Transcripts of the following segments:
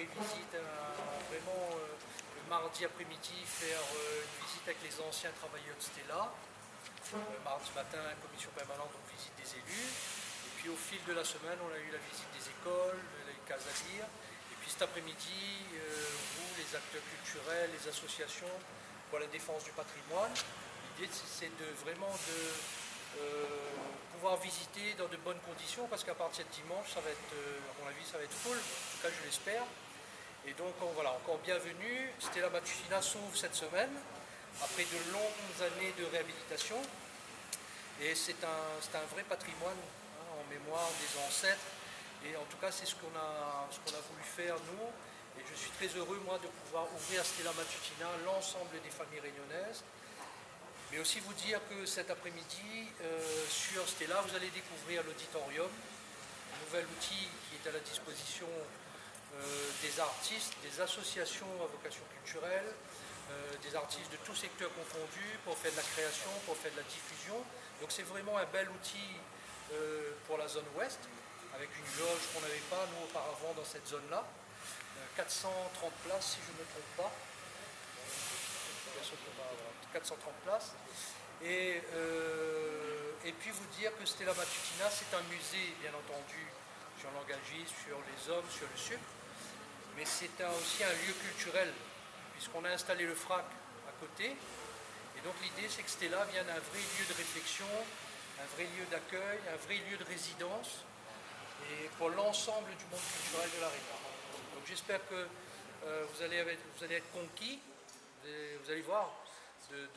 ferai visite vraiment le mardi après-midi, faire une visite avec les anciens travailleurs de Stella. Mardi matin, commission permanente, donc visite des élus. Et puis au fil de la semaine, on a eu la visite des écoles, les cases à lire. Et puis cet après-midi, vous, les acteurs culturels, les associations pour la défense du patrimoine. L'idée, c'est vraiment de pouvoir visiter dans de bonnes conditions, parce qu'à partir de dimanche, ça va être, à mon avis, ça va être full. En tout cas, je l'espère. Et donc, voilà, encore bienvenue. Stella Matutina s'ouvre cette semaine, après de longues années de réhabilitation. Et c'est un vrai patrimoine, hein, en mémoire des ancêtres. Et en tout cas, c'est ce qu'on a voulu faire, nous. Et je suis très heureux, moi, de pouvoir ouvrir Stella Matutina l'ensemble des familles réunionnaises. Mais aussi vous dire que cet après-midi, sur Stella, vous allez découvrir l'auditorium, un nouvel outil qui est à la disposition des artistes, des associations à vocation culturelle, des artistes de tous secteurs confondus pour faire de la création, pour faire de la diffusion. Donc c'est vraiment un bel outil pour la zone ouest, avec une jauge qu'on n'avait pas, nous, auparavant, dans cette zone-là. 430 places, si je ne me trompe pas. 430 places. Et puis vous dire que Stella Matutina, c'est un musée, bien entendu, sur l'engagisme, sur les hommes, sur le sucre, mais c'est aussi un lieu culturel, puisqu'on a installé le FRAC à côté. Et donc l'idée, c'est que Stella vienne un vrai lieu de réflexion, un vrai lieu d'accueil, un vrai lieu de résidence, et pour l'ensemble du monde culturel de la Réunion. Donc j'espère que vous allez être conquis. Vous allez voir de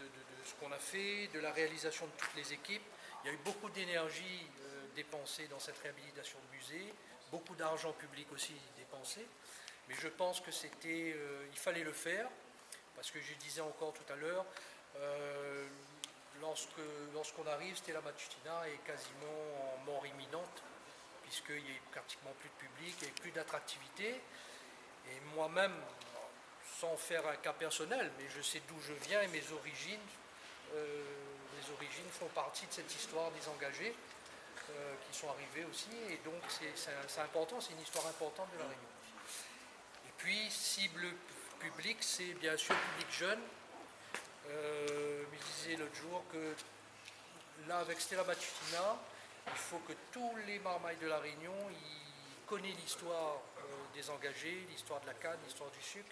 ce qu'on a fait, de la réalisation de toutes les équipes. Il y a eu beaucoup d'énergie dépensée dans cette réhabilitation de musée, beaucoup d'argent public aussi dépensé. Mais je pense que il fallait le faire, parce que je disais encore tout à l'heure, lorsqu'on arrive, Stella Matutina est quasiment en mort imminente, puisqu'il n'y a pratiquement plus de public, il n'y a plus d'attractivité. Et moi-même, sans faire un cas personnel, mais je sais d'où je viens et mes origines font partie de cette histoire des engagés qui sont arrivés aussi, et donc c'est important, c'est une histoire importante de la Réunion. Et puis, cible publique, c'est bien sûr public jeune. Je disais l'autre jour que là, avec Stella Matutina, il faut que tous les marmailles de la Réunion ils connaissent l'histoire des engagés, l'histoire de la canne, l'histoire du sucre,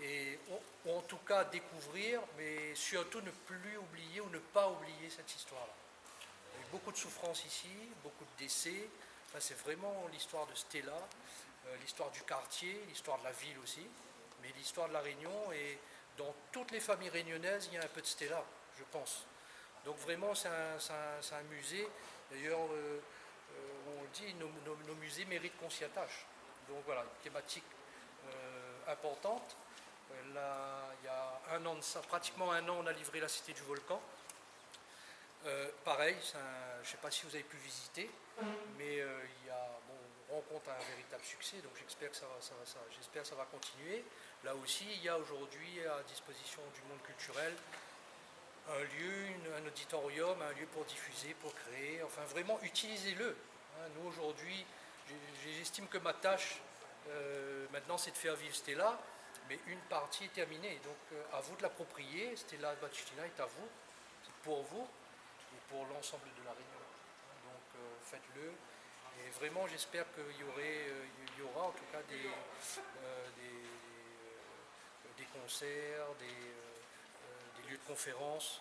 et ou en tout cas découvrir, mais surtout ne plus oublier ou ne pas oublier cette histoire-là. Il y a eu beaucoup de souffrances ici, beaucoup de décès. Enfin, c'est vraiment l'histoire de Stella, l'histoire du quartier, l'histoire de la ville aussi, mais l'histoire de la Réunion, et dans toutes les familles réunionnaises, il y a un peu de Stella, je pense. Donc vraiment, c'est un musée. D'ailleurs, on le dit, nos musées méritent qu'on s'y attache. Donc voilà, une thématique importante. Là, il y a un an de ça, pratiquement un an, on a livré la Cité du Volcan. Pareil, je ne sais pas si vous avez pu visiter, mais on rencontre un véritable succès, donc j'espère que ça va continuer. Là aussi, il y a aujourd'hui à disposition du monde culturel un lieu, un auditorium, un lieu pour diffuser, pour créer, enfin vraiment utilisez-le. Hein, nous aujourd'hui, j'estime que ma tâche maintenant c'est de faire vivre Stella, mais une partie est terminée, donc à vous de l'approprier. Stella Matutina est à vous, c'est pour vous et pour l'ensemble de la Réunion. Donc faites-le, et vraiment j'espère qu'il y aura en tout cas des concerts, des lieux de conférence.